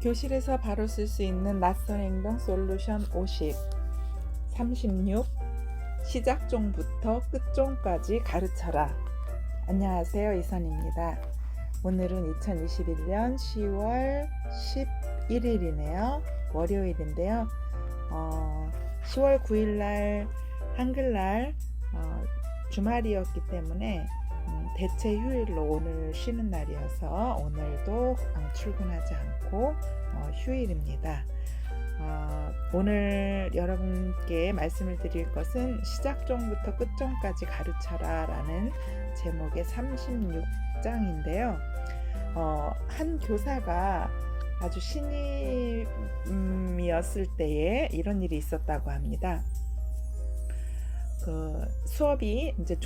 교실에서 바로 쓸 수 있는 낯선 행동 솔루션 50, 36, 시작종부터 끝종까지 가르쳐라. 안녕하세요, 이선입니다. 오늘은 2021년 10월 11일이네요. 월요일인데요. 10월 9일날 한글날 주말이었기 때문에 대체 휴일로 오늘 쉬는 날이어서 오늘도 출근하지 않고 휴일입니다. 오늘 여러분께 말씀을 드릴 것은 시작종부터 끝종까지 가르쳐라 라는 제목의 36장인데요. 한 교사가 아주 신입이었을 때에 이런 일이 있었다고 합니다. 수업이 이제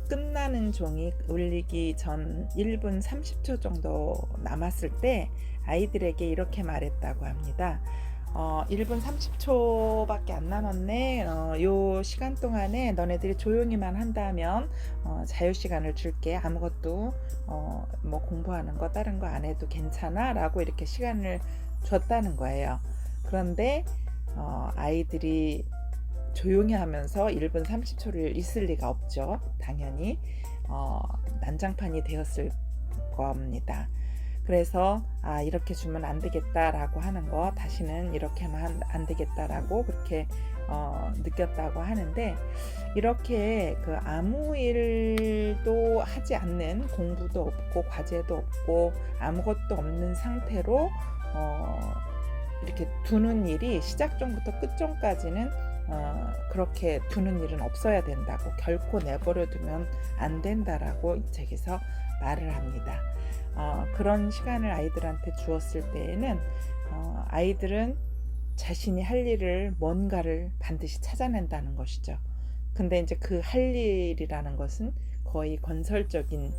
끝나는 종이 울리기 전 1분 30초 정도 남았을 때 아이들에게 이렇게 말했다고 합니다. 1분 30초밖에 안 남았네. 요 시간 동안에 너네들이 조용히만 한다면 자유시간을 줄게. 아무것도 뭐 공부하는 거 다른 거 안 해도 괜찮아 라고 이렇게 시간을 줬다는 거예요. 그런데 아이들이 조용히 하면서 1분 30초를 있을 리가 없죠. 당연히 난장판이 되었을 겁니다. 그래서 이렇게 주면 안 되겠다라고 하는 거, 다시는 이렇게 하면 안 되겠다라고 그렇게 느꼈다고 하는데, 이렇게 아무 일도 하지 않는, 공부도 없고 과제도 없고 아무것도 없는 상태로 이렇게 두는 일이 시작종부터 끝종까지는 그렇게 두는 일은 없어야 된다고, 결코 내버려 두면 안 된다라고 이 책에서 말을 합니다. 그런 시간을 아이들한테 주었을 때에는 아이들은 자신이 할 일을 뭔가를 반드시 찾아낸다는 것이죠. 근데 이제 그 할 일이라는 것은 거의 건설적인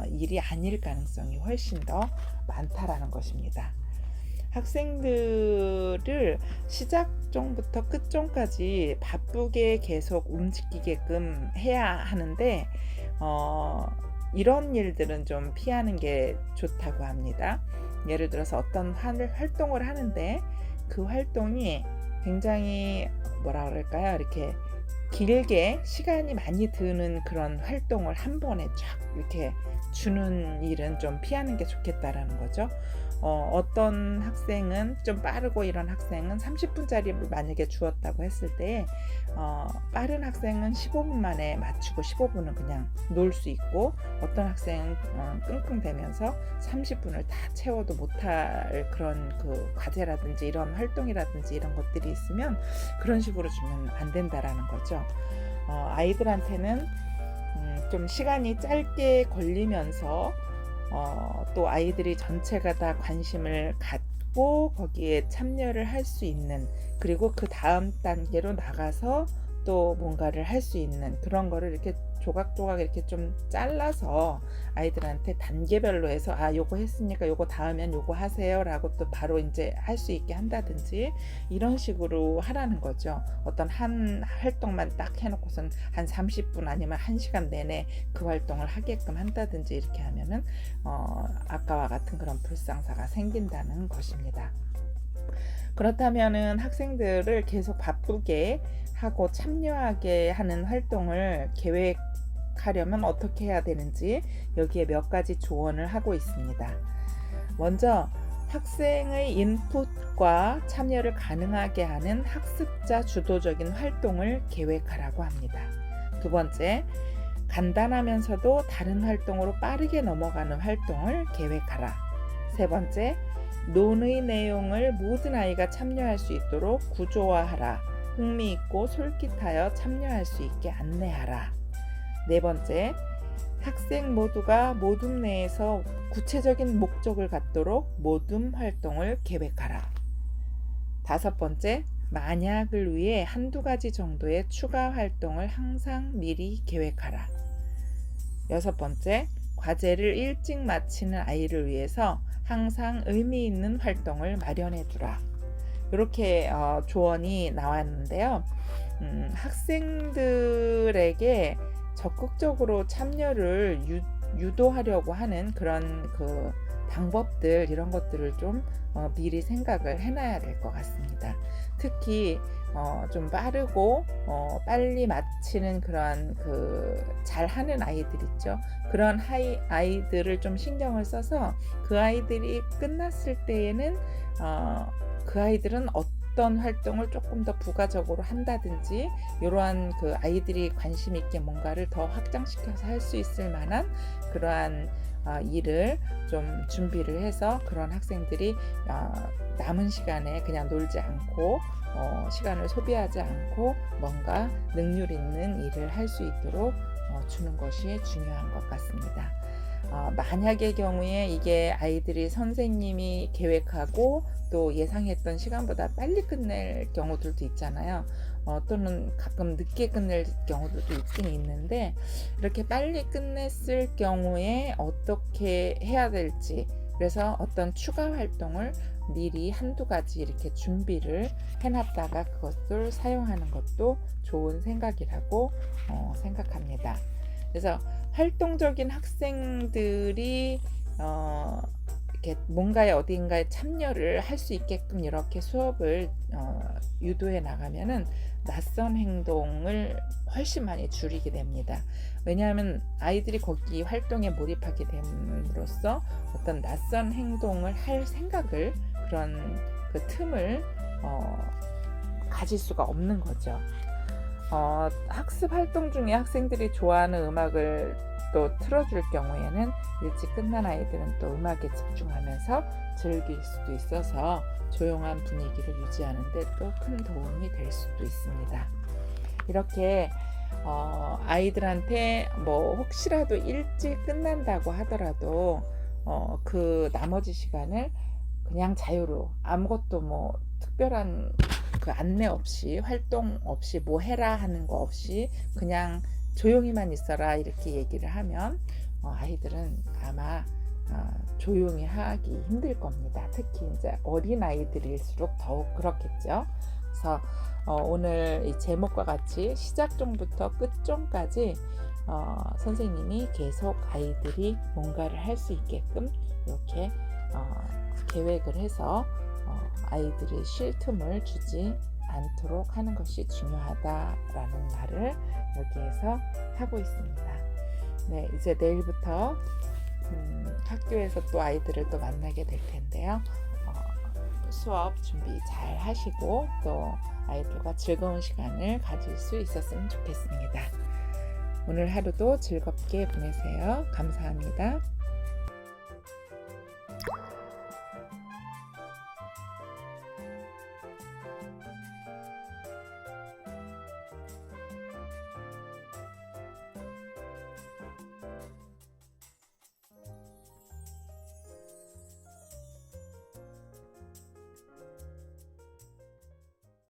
일이 아닐 가능성이 훨씬 더 많다라는 것입니다. 학생들을 시작종부터 끝종까지 바쁘게 계속 움직이게끔 해야 하는데 이런 일들은 좀 피하는 게 좋다고 합니다. 예를 들어서 어떤 활동을 하는데 그 활동이 굉장히 뭐라 그럴까요? 이렇게 길게 시간이 많이 드는 그런 활동을 한 번에 쫙 이렇게 주는 일은 좀 피하는 게 좋겠다라는 거죠. 어떤 학생은 좀 빠르고 이런 학생은 30분짜리를 만약에 주었다고 했을 때 빠른 학생은 15분 만에 맞추고 15분은 그냥 놀 수 있고, 어떤 학생은 끙끙대면서 30분을 다 채워도 못할 그런 과제라든지 이런 활동이라든지 이런 것들이 있으면 그런 식으로 주면 안 된다라는 거죠. 아이들한테는 좀 시간이 짧게 걸리면서 또 아이들이 전체가 다 관심을 갖고 거기에 참여를 할 수 있는, 그리고 그 다음 단계로 나가서 또 뭔가를 할 수 있는 그런 거를 이렇게 조각조각 이렇게 좀 잘라서 아이들한테 단계별로 해서 요거 했으니까 요거 다음엔 요거 하세요 라고 또 바로 이제 할 수 있게 한다든지 이런 식으로 하라는 거죠. 어떤 한 활동만 딱 해놓고선 한 30분 아니면 1시간 내내 그 활동을 하게끔 한다든지 이렇게 하면은 아까와 같은 그런 불상사가 생긴다는 것입니다. 그렇다면은 학생들을 계속 바쁘게 하고 참여하게 하는 활동을 계획하려면 어떻게 해야 되는지 여기에 몇 가지 조언을 하고 있습니다. 먼저 학생의 인풋과 참여를 가능하게 하는 학습자 주도적인 활동을 계획하라고 합니다. 두 번째, 간단하면서도 다른 활동으로 빠르게 넘어가는 활동을 계획하라. 세 번째, 논의 내용을 모든 아이가 참여할 수 있도록 구조화하라. 흥미있고 솔깃하여 참여할 수 있게 안내하라. 네 번째, 학생 모두가 모둠 내에서 구체적인 목적을 갖도록 모둠 활동을 계획하라. 다섯 번째, 만약을 위해 한두 가지 정도의 추가 활동을 항상 미리 계획하라. 여섯 번째, 과제를 일찍 마치는 아이를 위해서 항상 의미 있는 활동을 마련해 두라. 이렇게 조언이 나왔는데요. 학생들에게 적극적으로 참여를 유도하려고 하는 그런 그 방법들, 이런 것들을 좀 미리 생각을 해놔야 될 것 같습니다. 특히 좀 빠르고 빨리 마치는 그런 그 잘하는 아이들 있죠. 그런 아이들을 좀 신경을 써서 그 아이들이 끝났을 때에는 그 아이들은 어떤 활동을 조금 더 부가적으로 한다든지, 이러한 그 아이들이 관심 있게 뭔가를 더 확장시켜서 할 수 있을 만한 그러한 일을 좀 준비를 해서, 그런 학생들이 남은 시간에 그냥 놀지 않고 시간을 소비하지 않고 뭔가 능률 있는 일을 할 수 있도록 주는 것이 중요한 것 같습니다. 만약의 경우에 이게 아이들이 선생님이 계획하고 또 예상했던 시간보다 빨리 끝낼 경우들도 있잖아요. 또는 가끔 늦게 끝낼 경우들도 있긴 있는데, 이렇게 빨리 끝냈을 경우에 어떻게 해야 될지, 그래서 어떤 추가 활동을 미리 한두 가지 이렇게 준비를 해놨다가 그것을 사용하는 것도 좋은 생각이라고 생각합니다. 그래서 활동적인 학생들이 이렇게 뭔가에 어딘가에 참여를 할 수 있게끔 이렇게 수업을 유도해 나가면은 낯선 행동을 훨씬 많이 줄이게 됩니다. 왜냐하면 아이들이 거기 활동에 몰입하게 됨으로써 어떤 낯선 행동을 할 생각을, 그런 그 틈을 가질 수가 없는 거죠. 학습 활동 중에 학생들이 좋아하는 음악을 또 틀어줄 경우에는 일찍 끝난 아이들은 또 음악에 집중하면서 즐길 수도 있어서 조용한 분위기를 유지하는 데 또 큰 도움이 될 수도 있습니다. 이렇게 아이들한테 뭐 혹시라도 일찍 끝난다고 하더라도 그 나머지 시간을 그냥 자유로, 아무것도 뭐 특별한 그 안내 없이, 활동 없이, 뭐 해라 하는 거 없이 그냥 조용히만 있어라 이렇게 얘기를 하면 아이들은 아마 조용히 하기 힘들 겁니다. 특히 이제 어린 아이들일수록 더욱 그렇겠죠. 그래서 오늘 이 제목과 같이 시작점부터 끝점까지 선생님이 계속 아이들이 뭔가를 할 수 있게끔 이렇게 계획을 해서 아이들이 쉴 틈을 주지 않도록 하는 것이 중요하다라는 말을 여기에서 하고 있습니다. 네, 이제 내일부터 학교에서 또 아이들을 또 만나게 될 텐데요. 수업 준비 잘 하시고 또 아이들과 즐거운 시간을 가질 수 있었으면 좋겠습니다. 오늘 하루도 즐겁게 보내세요. 감사합니다.